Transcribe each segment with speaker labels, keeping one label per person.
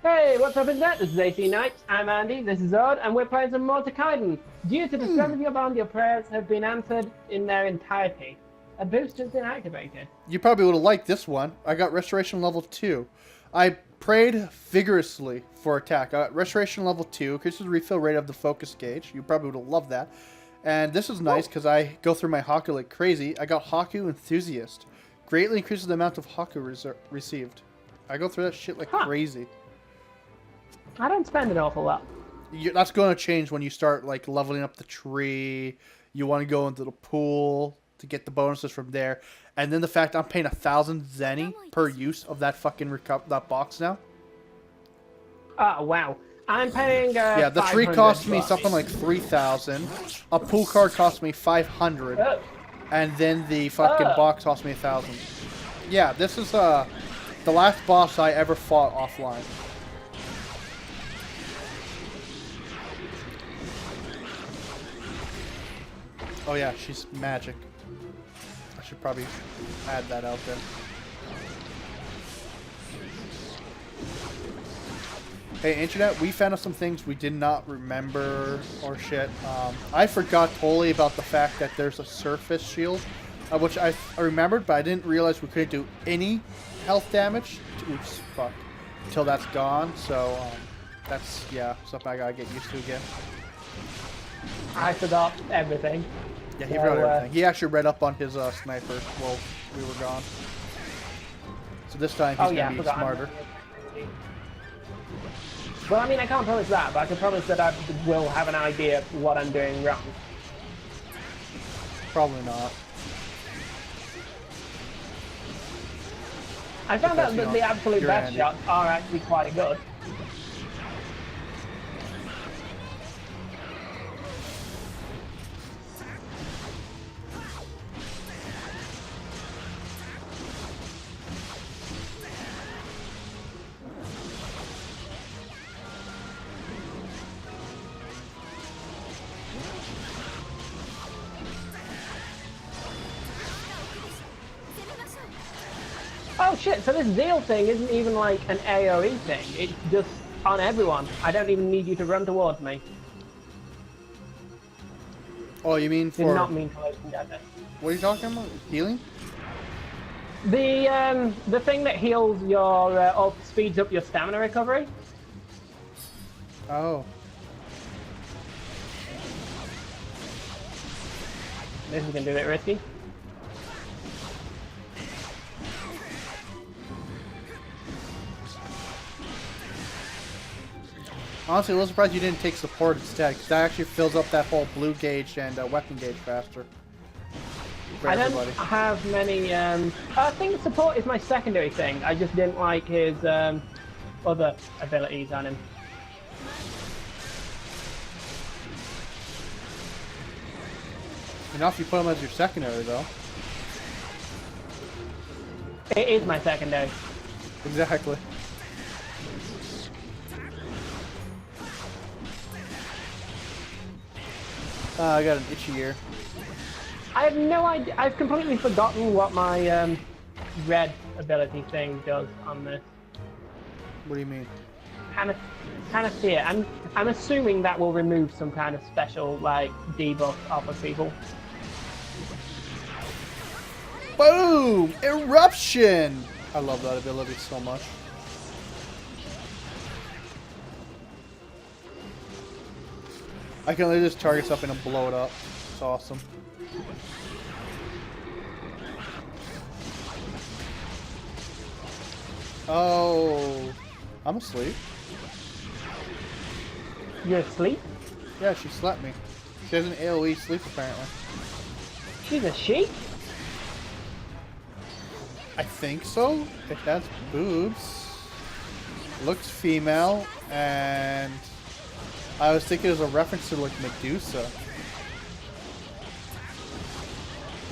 Speaker 1: Hey, what's up, internet? This is AC Knights. I'm Andy, this is Odd, and we're playing some more Toukiden. Due to the strength of your bond, your prayers have been answered in their entirety. A boost has been activated.
Speaker 2: You probably would have liked this one. I got Restoration level 2. I prayed vigorously for attack. I got Restoration level 2, increases the refill rate of the focus gauge. You probably would have loved that. And this is nice because I go through my Haku like crazy. I got Haku Enthusiast. Greatly increases the amount of Haku received. I go through that shit like crazy.
Speaker 1: I don't spend an awful lot.
Speaker 2: That's going to change when you start like leveling up the tree. You want to go into the pool to get the bonuses from there. And then the fact I'm paying 1,000 zenny per use of that fucking that box now.
Speaker 1: Oh, wow. I'm paying
Speaker 2: yeah, the tree costs me something like 3,000. A pool card costs me 500. And then the fucking box costs me 1,000. Yeah, this is the last boss I ever fought offline. Oh yeah, she's magic. I should probably add that out there. Hey, internet, we found out some things we did not remember or shit. I forgot totally about the fact that there's a surface shield, which I remembered, but I didn't realize we couldn't do any health damage. Oops, fuck. Until that's gone, so that's, yeah, something I gotta get used to again.
Speaker 1: I forgot everything.
Speaker 2: Yeah, he forgot everything. He actually read up on his sniper while we were gone. So this time he's gonna be smarter.
Speaker 1: Well, I mean, I can't promise that, but I can promise that I will have an idea of what I'm doing wrong.
Speaker 2: Probably not.
Speaker 1: I found out that the absolute best shots are actually quite good. Oh shit, so this Zeal thing isn't even like an AoE thing, it's just on everyone. I don't even need you to run towards me.
Speaker 2: Oh, you mean for...
Speaker 1: Did not mean to let you get this.
Speaker 2: What are you talking about? Healing?
Speaker 1: The thing that heals your, or speeds up your stamina recovery.
Speaker 2: Oh.
Speaker 1: This is gonna be a bit risky.
Speaker 2: Honestly, a little surprised you didn't take support instead, because that actually fills up that whole blue gauge and weapon gauge faster.
Speaker 1: I don't have many, I think support is my secondary thing. I just didn't like his other abilities on him.
Speaker 2: Enough if you put him as your secondary, though.
Speaker 1: It is my secondary.
Speaker 2: Exactly. I got an itchy ear.
Speaker 1: I have no idea. I've completely forgotten what my red ability thing does on this.
Speaker 2: What do you mean?
Speaker 1: Kind of see it. I'm assuming that will remove some kind of special like debuff off of people.
Speaker 2: Boom! Eruption! I love that ability so much. I can literally just target something and blow it up. It's awesome. Oh, I'm asleep.
Speaker 1: You're asleep?
Speaker 2: Yeah, she slept me. She has an AoE sleep apparently.
Speaker 1: She's a sheep?
Speaker 2: I think so. It has boobs. Looks female, and I was thinking it was a reference to like Medusa.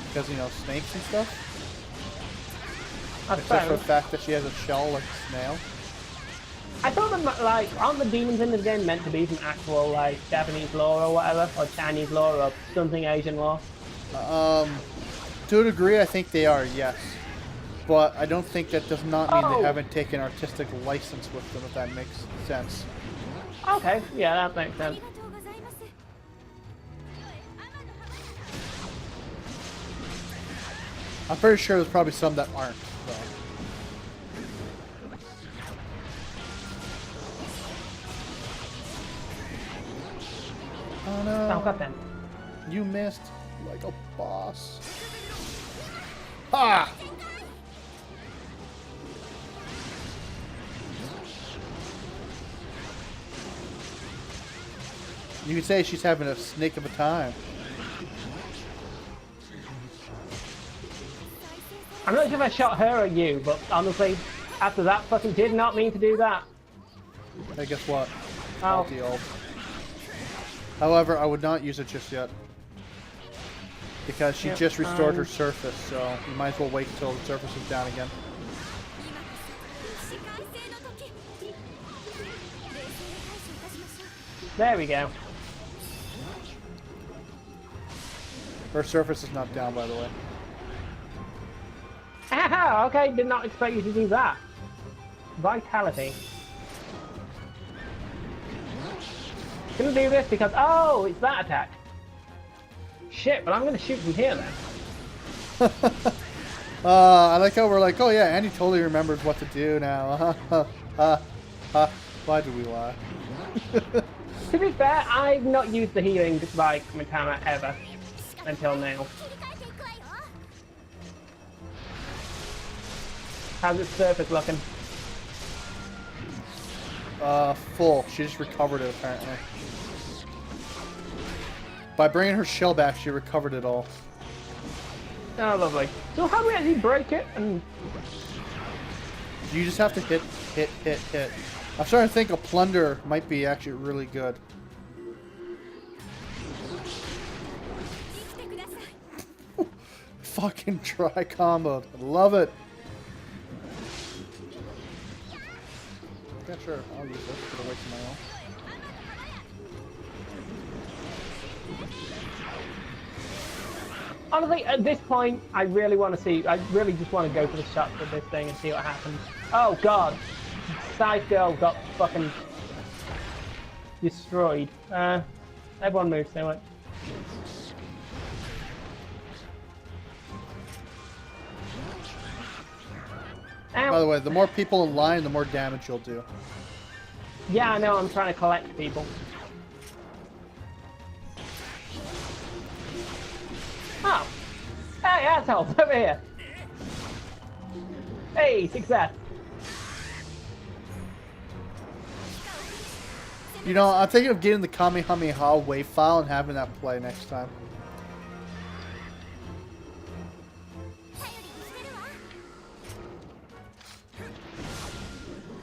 Speaker 2: Because, you know, snakes and stuff. Except for the fact that she has a shell like a snail.
Speaker 1: I thought that, like, aren't the demons in this game meant to be from actual, like, Japanese lore or whatever? Or Chinese lore or something Asian lore?
Speaker 2: To a degree, I think they are, yes. but I don't think that does not mean
Speaker 1: Oh.
Speaker 2: they haven't taken artistic license with them, if that makes sense.
Speaker 1: Okay, yeah, that makes sense.
Speaker 2: I'm pretty sure there's probably some that aren't, though. Oh no!
Speaker 1: Oh, god damn.
Speaker 2: You missed like a boss. Ah! You could say she's having a snake of a time.
Speaker 1: I'm not sure if I shot her or you, but honestly, after that fucking did not mean to do that.
Speaker 2: Hey, guess what?
Speaker 1: Oh.
Speaker 2: Multi-ult. However, I would not use it just yet. Because she just restored her surface, so you might as well wait until the surface is down again.
Speaker 1: There we go.
Speaker 2: Her surface is not down, by the way.
Speaker 1: Aha, okay, did not expect you to do that. Vitality. Gonna do this because, oh, it's that attack. Shit, but I'm gonna shoot from here then.
Speaker 2: I like how we're like, oh yeah, Andy totally remembers what to do now. Why do we lie?
Speaker 1: To be fair, I've not used the healing like Mitama ever until now. How's its surface looking?
Speaker 2: Full. She just recovered it, apparently. By bringing her shell back, she recovered it all.
Speaker 1: Oh, lovely. So how do we actually break it? And
Speaker 2: You just have to hit. I'm starting to think a plunder might be actually really good. Fucking try combo. I love it. Yeah, sure. I'll use this for the waste of my own.
Speaker 1: honestly, at this point, I really want to see. I really just want to go for the shots with this thing and see what happens. Oh god, Scythe Girl got fucking destroyed. Everyone moves, say what?
Speaker 2: By the way, the more people in line, the more damage you'll do.
Speaker 1: Yeah, I know, I'm trying to collect people. Oh! Hey, assholes, over here! Hey, success!
Speaker 2: You know, I'm thinking of getting the Kamehameha wave file and having that play next time.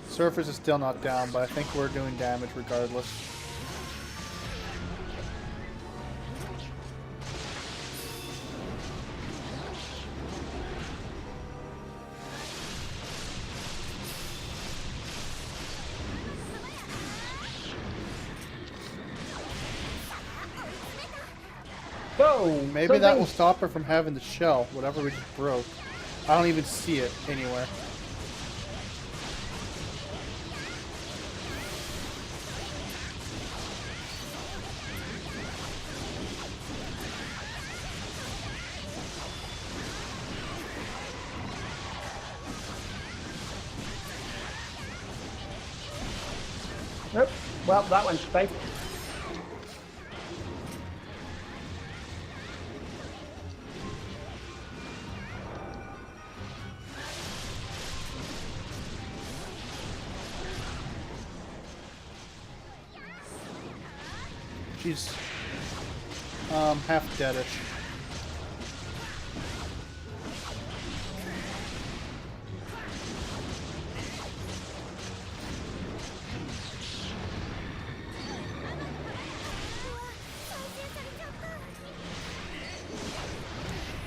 Speaker 2: Surface is still not down, but I think we're doing damage regardless.
Speaker 1: Go!
Speaker 2: Maybe that will stop her from having the shell, whatever we just broke. I don't even see it anywhere.
Speaker 1: Nope. Well, that went to space.
Speaker 2: She's half deadish.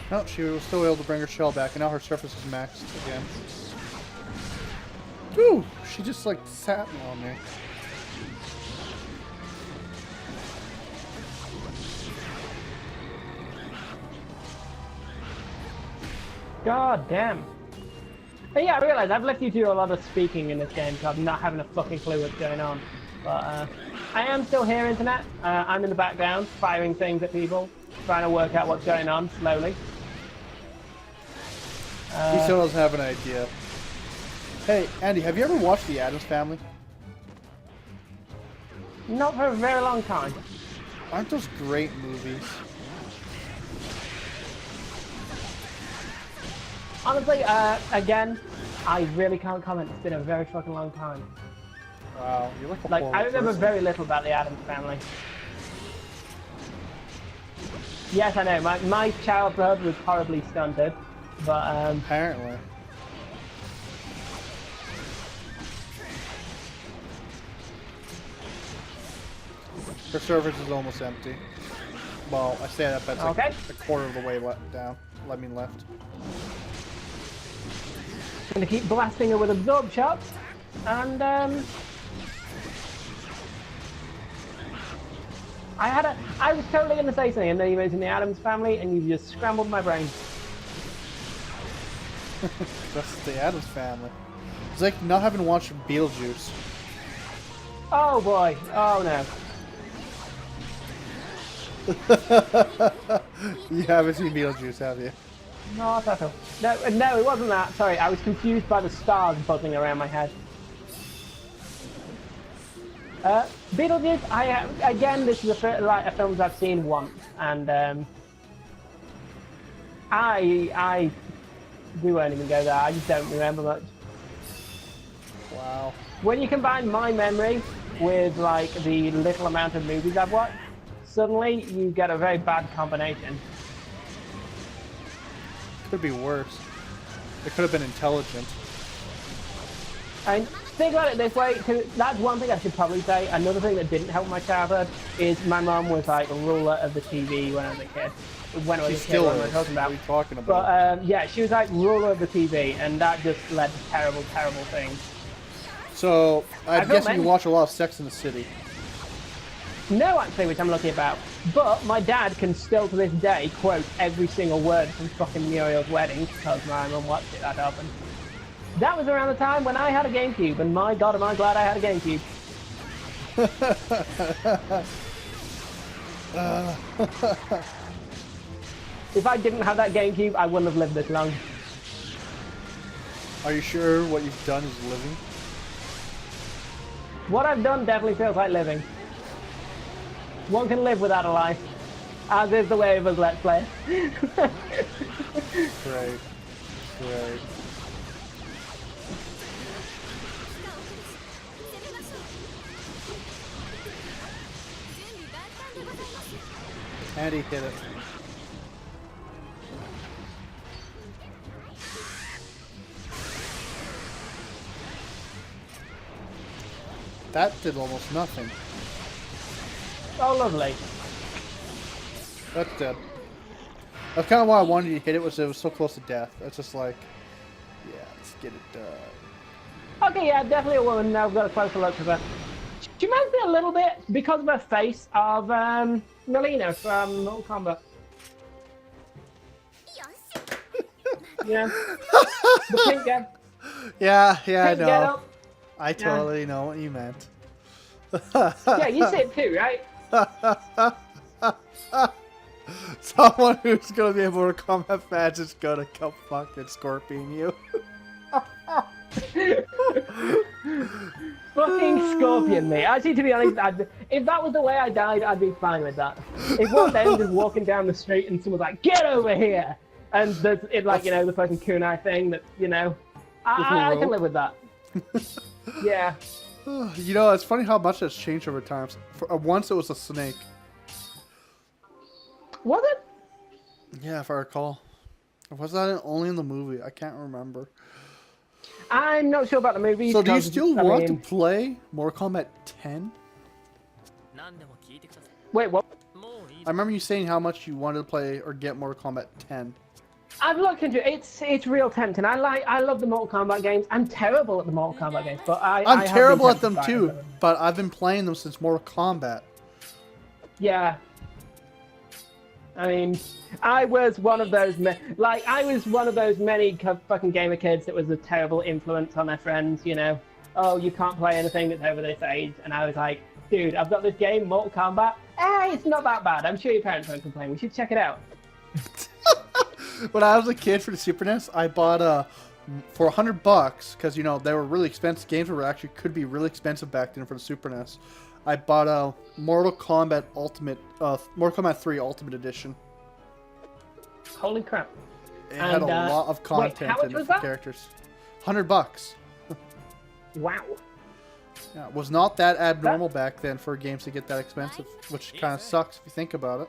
Speaker 2: No, she was still able to bring her shell back, and now her surface is maxed again. Ooh, she just like sat on me.
Speaker 1: God damn. But yeah, I realise I've left you to do a lot of speaking in this game because I'm not having a fucking clue what's going on. But I am still here, Internet. I'm in the background, firing things at people, trying to work out what's going on slowly.
Speaker 2: He still doesn't have an idea. Hey, Andy, have you ever watched The Addams Family?
Speaker 1: Not for a very long time.
Speaker 2: Aren't those great movies?
Speaker 1: Honestly, again, I really can't comment. It's been a very fucking long time.
Speaker 2: Wow, you're like a
Speaker 1: Like,
Speaker 2: horrible
Speaker 1: I remember
Speaker 2: person.
Speaker 1: very little about the Addams Family. Yes, I know, my childhood was horribly stunted, but
Speaker 2: Apparently. Her service is almost empty. Well, I say that, but it's
Speaker 1: okay.
Speaker 2: like a quarter of the way down. Left.
Speaker 1: Gonna keep blasting her with absorb shots, and I was totally gonna say something, and then you mentioned the Addams Family, and you just scrambled my brain.
Speaker 2: That's the Addams Family. It's like not having watched Beetlejuice.
Speaker 1: Oh boy! Oh no!
Speaker 2: You haven't seen Beetlejuice, have you?
Speaker 1: No, no, it wasn't that. Sorry, I was confused by the stars buzzing around my head. Beetlejuice. Again, this is a film I've seen once, and we won't even go there. I just don't remember much.
Speaker 2: Wow.
Speaker 1: When you combine my memory with like the little amount of movies I've watched, suddenly you get a very bad combination.
Speaker 2: Could be worse. It could have been intelligent.
Speaker 1: And think about it this way, 'cause that's one thing I should probably say. Another thing that didn't help my childhood is my mom was like a ruler of the TV when I was a kid. When I was
Speaker 2: She
Speaker 1: a kid,
Speaker 2: still
Speaker 1: what am I
Speaker 2: is.
Speaker 1: talking about?
Speaker 2: What are you talking about?
Speaker 1: But yeah, she was like ruler of the TV, and that just led to terrible, terrible things.
Speaker 2: So, I'm
Speaker 1: feel
Speaker 2: guessing you
Speaker 1: many-
Speaker 2: watch a lot of Sex in the City.
Speaker 1: No, actually, which I'm looking about. But my dad can still, to this day, quote every single word from fucking Muriel's Wedding because my mum watched it that often. That was around the time when I had a GameCube, and my god, am I glad I had a GameCube. If I didn't have that GameCube, I wouldn't have lived this long.
Speaker 2: Are you sure what you've done is living?
Speaker 1: What I've done definitely feels like living. One can live without a life, as is the way of us Let's Play.
Speaker 2: Right. Right. And he hit it. That did almost nothing.
Speaker 1: Oh, lovely.
Speaker 2: That's dead. That's kind of why I wanted you to hit it, was it was so close to death. It's just like, yeah, let's get it done.
Speaker 1: Okay, yeah, definitely a woman. Now I've got a closer look at her. She reminds me a little bit, because of her face, of Melina from Mortal Kombat. Yeah. The pink guy.
Speaker 2: Yeah, I
Speaker 1: Pink
Speaker 2: know.
Speaker 1: get up.
Speaker 2: I totally know what you meant.
Speaker 1: Yeah, you see it too, right?
Speaker 2: Someone who's gonna be able to combat fast is gonna come fucking scorpion you.
Speaker 1: Fucking scorpion me. Actually, to be honest, if that was the way I died, I'd be fine with that. If one day I'm just walking down the street and someone's like, "Get over here," and there's it like, you know, the fucking kunai thing that, you know, I can live with that. Yeah.
Speaker 2: You know, it's funny how much that's changed over time. Once it was a snake.
Speaker 1: Was it?
Speaker 2: Yeah, if I recall. Was that only in the movie? I can't remember.
Speaker 1: I'm not sure about the movie.
Speaker 2: So do you
Speaker 1: because,
Speaker 2: still
Speaker 1: I
Speaker 2: want
Speaker 1: mean-
Speaker 2: to play Mortal Kombat 10?
Speaker 1: Wait, what?
Speaker 2: I remember you saying how much you wanted to play or get Mortal Kombat 10.
Speaker 1: I've looked into it. It's real tempting. I love the Mortal Kombat games. I'm terrible at the Mortal Kombat games, but I
Speaker 2: I'm
Speaker 1: have been
Speaker 2: terrible at
Speaker 1: tempted
Speaker 2: them
Speaker 1: by
Speaker 2: too,
Speaker 1: them.
Speaker 2: but I've been playing them since Mortal Kombat.
Speaker 1: Yeah. I mean, I was one of those many fucking gamer kids that was a terrible influence on their friends. You know, oh, you can't play anything that's over this age, and I was like, dude, I've got this game, Mortal Kombat. It's not that bad. I'm sure your parents won't complain. We should check it out.
Speaker 2: When I was a kid for the Super NES, I bought for $100 because you know they were really expensive. Games were actually could be really expensive back then for the Super NES. I bought a Mortal Kombat 3 Ultimate Edition.
Speaker 1: Holy crap!
Speaker 2: It had a lot of content in it for characters. $100.
Speaker 1: Wow.
Speaker 2: Yeah, it was not that abnormal back then for games to get that expensive, which kind of sucks if you think about it.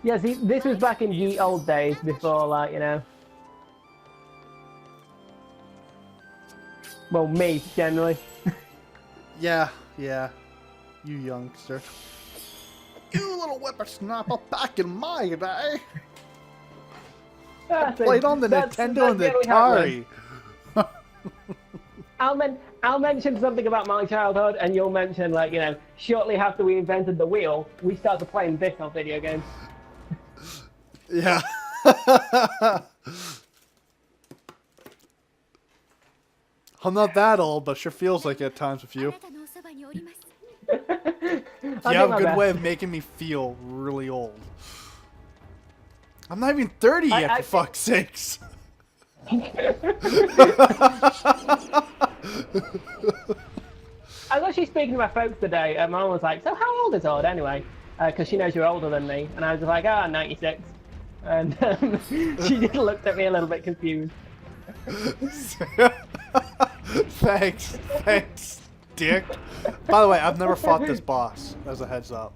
Speaker 1: Yeah, see, this was back in the old days before, like, you know. Well, me, generally.
Speaker 2: Yeah. You youngster. You little whippersnapper back in my day. Played on the Nintendo and the Atari.
Speaker 1: I'll mention something about my childhood, and you'll mention, like, you know, shortly after we invented the wheel, we started playing this on video games.
Speaker 2: Yeah. I'm not that old, but sure feels like it at times with you. You have a good way of making me feel really old. I'm not even 30 yet, for fuck's sakes.
Speaker 1: I was actually speaking to my folks today, and Mum was like, so how old is Odd anyway? Because she knows you're older than me. And I was just like, 96. And she just looked at me a little bit confused.
Speaker 2: Thanks, dick. By the way, I've never fought this boss, as a heads up.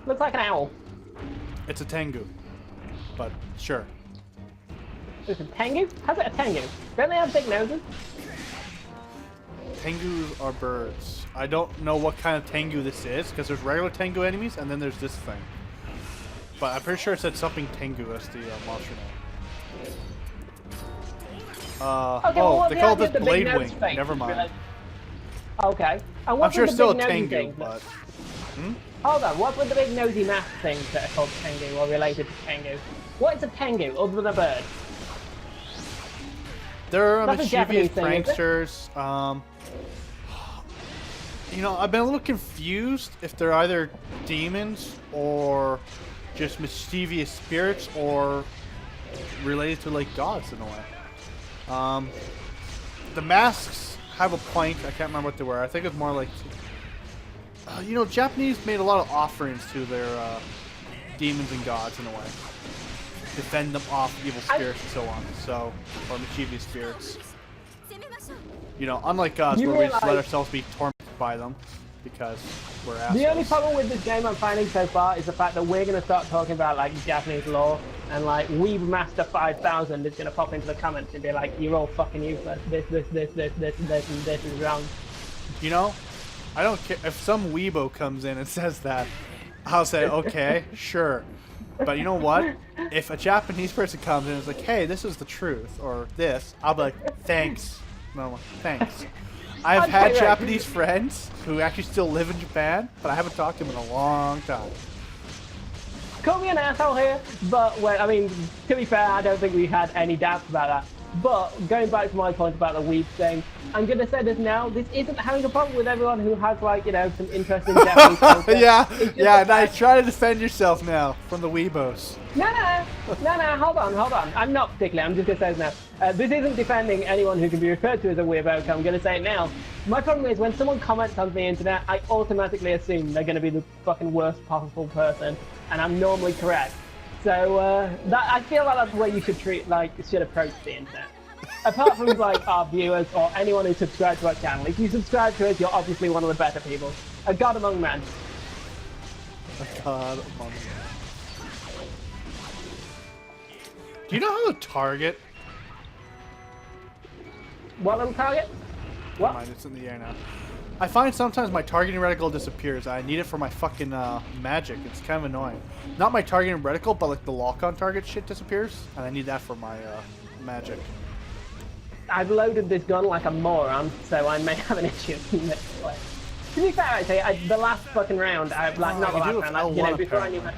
Speaker 1: Looks like an owl.
Speaker 2: It's a Tengu, but sure.
Speaker 1: It's a Tengu? How's it a Tengu? Don't they have big noses?
Speaker 2: Tengus are birds. I don't know what kind of Tengu this is, because there's regular Tengu enemies, and then there's this thing. But I'm pretty sure it said something Tengu as the monster name.
Speaker 1: Okay,
Speaker 2: oh, they call this Blade Wing. Never mind.
Speaker 1: Okay.
Speaker 2: I'm sure it's still a Tengu, but...
Speaker 1: Hold on, what were the big nosy mask things that are called Tengu or related to Tengu? What is a Tengu other than a bird?
Speaker 2: They're mischievous pranksters. You know, I've been a little confused if they're either demons or just mischievous spirits or related to like gods in a way. The masks have a point. I can't remember what they were. I think it's more like, you know, Japanese made a lot of offerings to their demons and gods in a way. Defend them off evil spirits and so on. So, or mischievous spirits. You know, unlike us, where we just let ourselves be tormented by them because we're assholes.
Speaker 1: The only problem with this game I'm finding so far is the fact that we're going to start talking about like Japanese lore, and like Weeb Master 5000 is going to pop into the comments and be like, you're all fucking useless. This is wrong.
Speaker 2: You know, I don't care if some weebo comes in and says that. I'll say, okay, sure. But you know what? If a Japanese person comes in and is like, hey, this is the truth, or this, I'll be like, thanks. No, thanks. I've had Japanese friends who actually still live in Japan, but I haven't talked to them in a long time.
Speaker 1: Call me an asshole here, but well, I mean, to be fair, I don't think we had any doubts about that. But going back to my point about the weeb thing, I'm gonna say this now. This isn't having a problem with everyone who has, like, you know, some interesting Japanese culture.
Speaker 2: yeah. Now try to defend yourself now from the weebos.
Speaker 1: No. Hold on. I'm not particularly. I'm just gonna say this now. This isn't defending anyone who can be referred to as a weirdo. I'm gonna say it now. My problem is when someone comments on the internet, I automatically assume they're gonna be the fucking worst possible person, and I'm normally correct. So I feel like that's the way you should should approach the internet. Apart from like our viewers or anyone who subscribes to our channel, if you subscribe to us, you're obviously one of the better people. A god among men.
Speaker 2: A god among men. Do you know how to target?
Speaker 1: What little target? What?
Speaker 2: Never mind, it's in the air now. I find sometimes my targeting reticle disappears. I need it for my fucking magic. It's kind of annoying. Not my targeting reticle, but like the lock-on target shit disappears, and I need that for my magic.
Speaker 1: I've loaded this gun like a moron, so I may have an issue next play. To be fair, the last fucking round, not the last round, like, you know, before I knew that.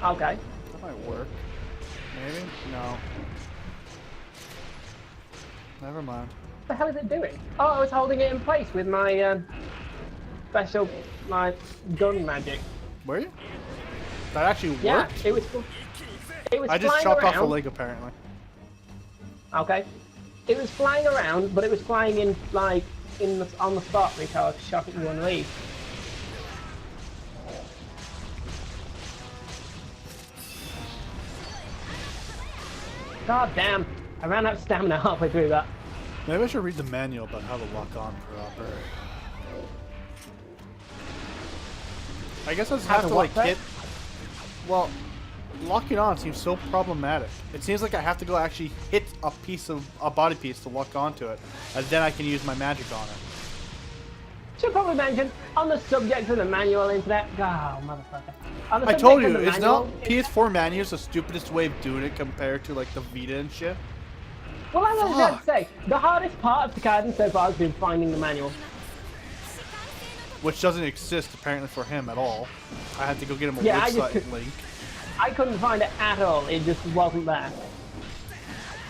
Speaker 1: Okay.
Speaker 2: That might work. Maybe? No. Never mind.
Speaker 1: What the hell is it doing? Oh, I was holding it in place with my special, my gun magic.
Speaker 2: Were you? That actually worked?
Speaker 1: Yeah, it was
Speaker 2: I just
Speaker 1: flying
Speaker 2: chopped
Speaker 1: around.
Speaker 2: off a leg apparently.
Speaker 1: Okay. It was flying around, but it was flying in, like, on the spot because I shot it in one lead. God damn. I ran out of stamina halfway through that.
Speaker 2: Maybe I should read the manual about how to lock on proper. I guess I just have to like hit. Well, locking on seems so problematic. It seems like I have to go actually hit a body piece to lock onto it, and then I can use my magic on it.
Speaker 1: Should probably mention on the subject of the manual internet. Oh, motherfucker.
Speaker 2: I told you, it's not PS4 manuals the stupidest way of doing it compared to like the Vita and shit.
Speaker 1: Well, I was going to say, the hardest part of Toukiden so far has been finding the manual.
Speaker 2: Which doesn't exist apparently for him at all. I had to go get him a
Speaker 1: Yeah,
Speaker 2: website link.
Speaker 1: I couldn't find it at all. It just wasn't there.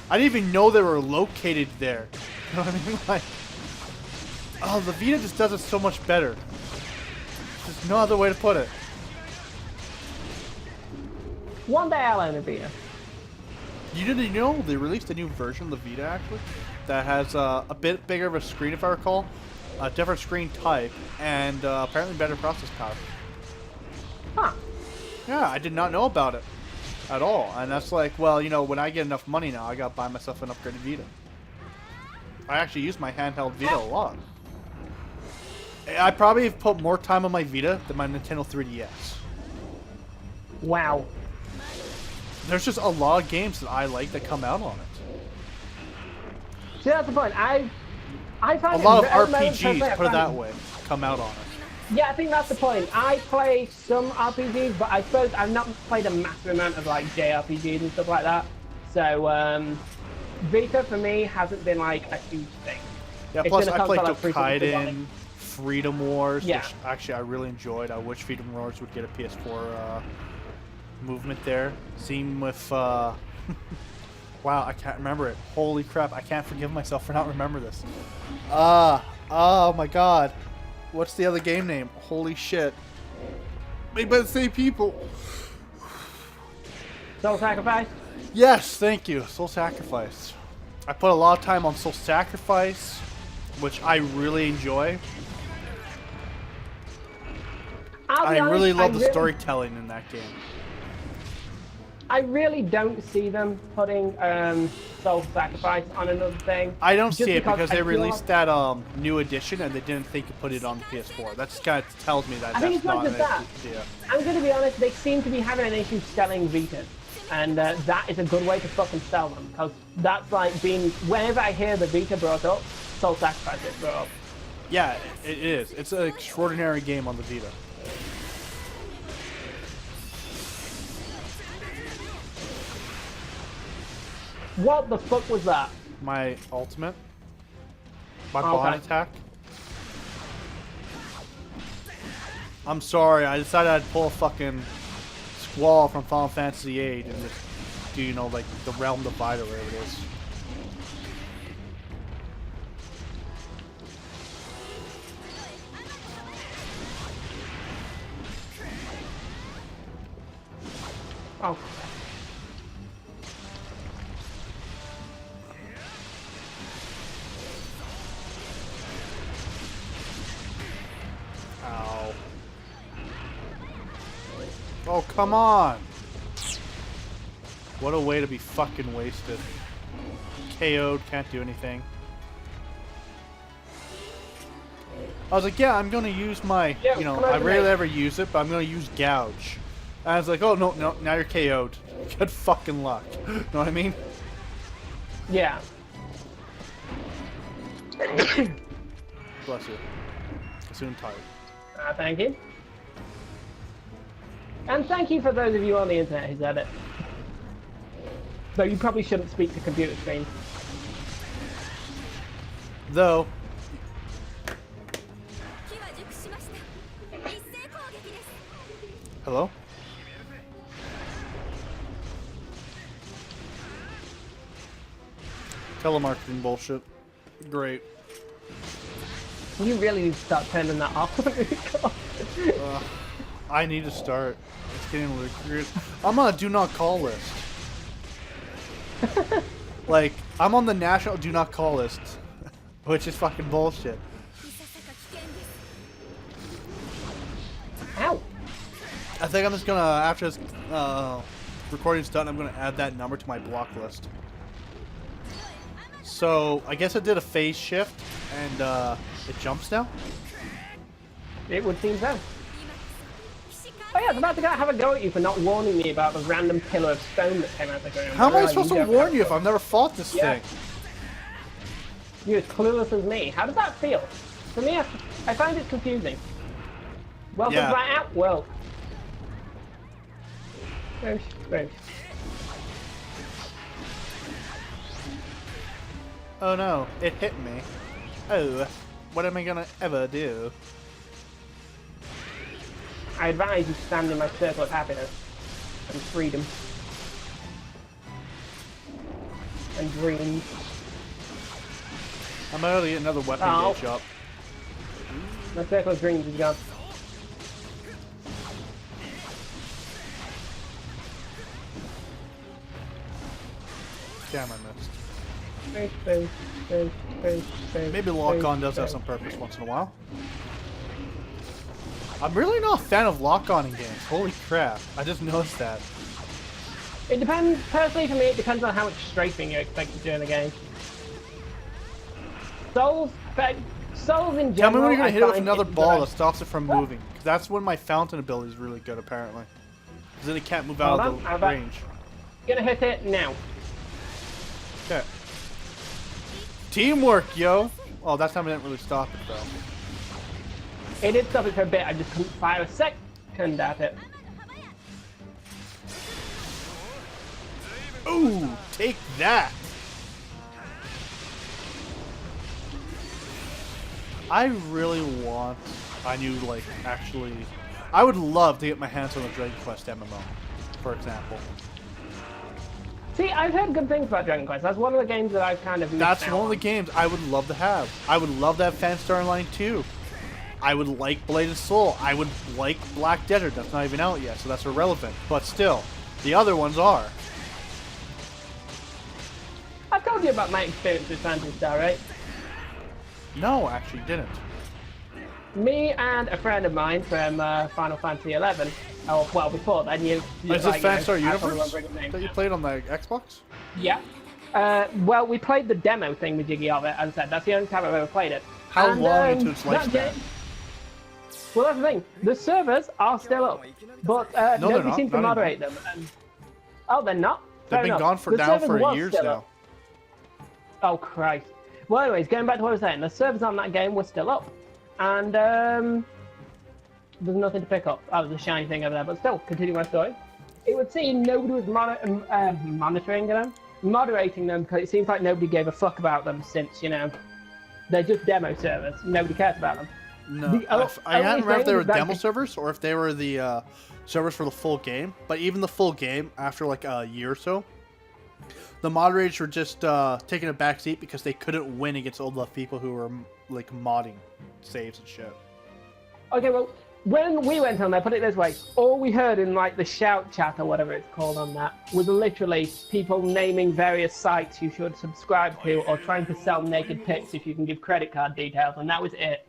Speaker 2: I didn't even know they were located there. You know what I mean? Like, oh, the Vita just does it so much better. There's no other way to put it.
Speaker 1: One day I'll own a Vita.
Speaker 2: You didn't know they released a new version of the Vita actually that has a bit bigger of a screen, if I recall, a different screen type, and apparently better process power.
Speaker 1: Huh.
Speaker 2: Yeah, I did not know about it at all, and that's like, well, you know, when I get enough money now, I gotta buy myself an upgraded Vita. I actually use my handheld Vita a lot. I probably have put more time on my Vita than my Nintendo 3DS.
Speaker 1: Wow.
Speaker 2: There's just a lot of games that I like that come out on it.
Speaker 1: See, that's the point. I find
Speaker 2: a lot of
Speaker 1: RPGs,
Speaker 2: put it that way, come out on it.
Speaker 1: Yeah, I think that's the point. I play some RPGs, but I suppose I've not played a massive amount of like JRPGs and stuff like that. So Vita for me hasn't been like a huge thing.
Speaker 2: Yeah,
Speaker 1: it's
Speaker 2: plus I played Toukiden,
Speaker 1: Freedom
Speaker 2: Wars,
Speaker 1: yeah.
Speaker 2: Which actually I really enjoyed. I wish Freedom Wars would get a PS4 movement there. Same with wow, I can't remember it. Holy crap, I can't forgive myself for not remember this. Oh my god. What's the other game name? Holy shit. Made by the same people.
Speaker 1: Soul Sacrifice?
Speaker 2: Yes, thank you. Soul Sacrifice. I put a lot of time on Soul Sacrifice, which I really enjoy. I really love the storytelling in that game.
Speaker 1: I really don't see them putting Soul Sacrifice on another thing.
Speaker 2: I don't see it because they released that new edition and they didn't think to put it on the PS4. That just kind of tells me that
Speaker 1: I think it's not just that.
Speaker 2: Yeah.
Speaker 1: I'm going to be honest, they seem to be having an issue selling Vitas. And that is a good way to fucking sell them. Because that's like being, whenever I hear the Vita brought up, Soul Sacrifice is brought up.
Speaker 2: Yeah, it is. It's an extraordinary game on the Vita.
Speaker 1: What the fuck was that?
Speaker 2: My ultimate. My bond attack. I'm sorry, I decided I'd pull a fucking Squall from Final Fantasy VIII and just do, you know, like the Realm Divide or whatever it is.
Speaker 1: Oh.
Speaker 2: Ow. Oh, come on! What a way to be fucking wasted. KO'd, can't do anything. I was like, yeah, I'm gonna use my, you know, I rarely ever use it, but I'm gonna use Gouge. And I was like, oh, no, now you're KO'd. Good fucking luck. Know what I mean?
Speaker 1: Yeah.
Speaker 2: Bless you. Soon tired.
Speaker 1: Thank you. And thank you for those of you on the internet who said it. Though you probably shouldn't speak to computer screens.
Speaker 2: Though, Hello? Telemarketing bullshit. Great.
Speaker 1: You really need to start turning that off.
Speaker 2: I need to start. It's getting ludicrous. I'm on a do not call list. Like, I'm on the national do not call list. Which is fucking bullshit.
Speaker 1: Ow!
Speaker 2: I think I'm just gonna, after this recording's done, I'm gonna add that number to my block list. So, I guess it did a phase shift, and it jumps now?
Speaker 1: It would seem so. Oh yeah, I was about to have a go at you for not warning me about the random pillar of stone that came out of the ground.
Speaker 2: How am I supposed to warn you if I've never fought this thing?
Speaker 1: You're as clueless as me. How does that feel? For me, I find it confusing. Welcome to my app world. Boosh, boosh.
Speaker 2: Oh no, it hit me. Oh, what am I gonna ever do?
Speaker 1: I advise you stand in my circle of happiness and freedom and dreams.
Speaker 2: I'm about to get another weapon gauge up.
Speaker 1: My circle of dreams is gone.
Speaker 2: Damn, I missed. Maybe lock-on does have some purpose once in a while. I'm really not a fan of lock-on in games. Holy crap. I just noticed that.
Speaker 1: It depends, personally for me, it depends on how much strafing you expect to do in the game. Souls in general,
Speaker 2: tell me when you're going to hit it with another ball that stops it from moving. That's when my fountain ability is really good, apparently. Because then it can't move out of the range.
Speaker 1: Gonna hit it now.
Speaker 2: Okay. Teamwork, yo! Oh, that time I didn't really stop it, though.
Speaker 1: It did stop it for a bit, I just couldn't fire a second at it.
Speaker 2: Ooh, take that! I really want... I knew, like, actually... I would love to get my hands on a Dragon Quest MMO, for example.
Speaker 1: See, I've heard good things about Dragon Quest. That's one of the games that I've kind of missed
Speaker 2: That's
Speaker 1: out
Speaker 2: one
Speaker 1: on.
Speaker 2: of the games I would love to have. I would love to have Phanstar Online 2. I would like Blade and Soul. I would like Black Desert. That's not even out yet, so that's irrelevant. But still, the other ones are.
Speaker 1: I told you about my experience with Phantasy Star, right?
Speaker 2: No, actually didn't.
Speaker 1: Me and a friend of mine from Final Fantasy 11, or well, before that,
Speaker 2: Is this Phanstar Universe that you played on the Xbox?
Speaker 1: Yeah. Well, we played the demo thing with Jiggy of it, as I said. That's the only time I've ever played it.
Speaker 2: How long into its lifespan?
Speaker 1: Well, that's the thing. The servers are still up, but
Speaker 2: no,
Speaker 1: nobody seems to moderate them. And... Oh, they're not?
Speaker 2: They've been gone for years now.
Speaker 1: Oh, Christ. Well, anyways, going back to what I was saying, the servers on that game were still up. And there's nothing to pick up. That was a shiny thing over there, but still, continue my story. It would seem nobody was monitoring them, moderating them, because it seems like nobody gave a fuck about them since, you know, they're just demo servers. Nobody cares about them.
Speaker 2: No, I can't remember if they were demo servers or if they were the servers for the full game. But even the full game, after like a year or so, the moderators were just taking a back seat because they couldn't win against all the people who were like modding saves and shit.
Speaker 1: Okay, well, when we went on there, put it this way, all we heard in like the shout chat or whatever it's called on that was literally people naming various sites you should subscribe to or trying to sell naked pics if you can give credit card details, and that was it.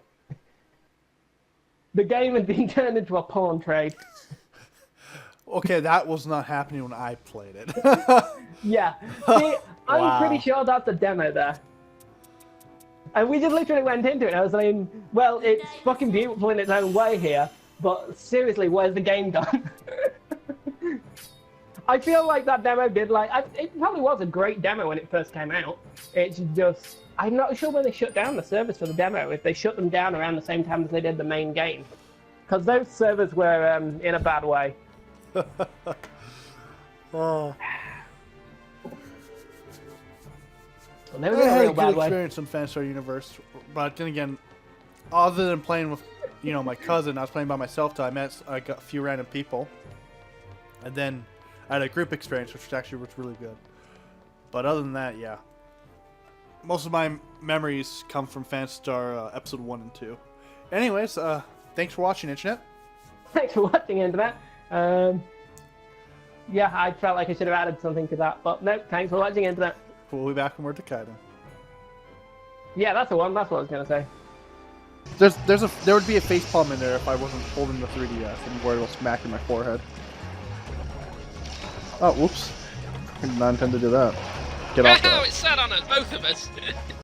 Speaker 1: The game had been turned into a porn trade.
Speaker 2: Okay, that was not happening when I played it.
Speaker 1: Yeah. See, I'm pretty sure that's a demo there. And we just literally went into it, and I was like, well, it's fucking beautiful in its own way here, but seriously, where's the game gone? I feel like that demo did, like, it probably was a great demo when it first came out. It's just, I'm not sure when they shut down the servers for the demo, if they shut them down around the same time as they did the main game. Because those servers were in a bad way.
Speaker 2: Oh.
Speaker 1: Well, they were
Speaker 2: I
Speaker 1: in a
Speaker 2: had
Speaker 1: real
Speaker 2: a
Speaker 1: bad
Speaker 2: good
Speaker 1: way.
Speaker 2: experience in Phanstar Universe, but then again, other than playing with, you know, my cousin. I was playing by myself till I got a few random people. And then I had a group experience, which actually was really good. But other than that, yeah. Most of my memories come from Fanstar Episode 1 and 2. Anyways, thanks for watching, Internet.
Speaker 1: Thanks for watching, Internet. Yeah, I felt like I should have added something to that, but no, thanks for watching, Internet.
Speaker 2: We'll be back when we're Toukiden.
Speaker 1: Yeah, that's the one. That's what I was going to say.
Speaker 2: There would be a facepalm in there if I wasn't holding the 3DS and worried about smacking my forehead. Oh, whoops. I did not intend to do that. Get off that.
Speaker 3: It sat on us, both of us.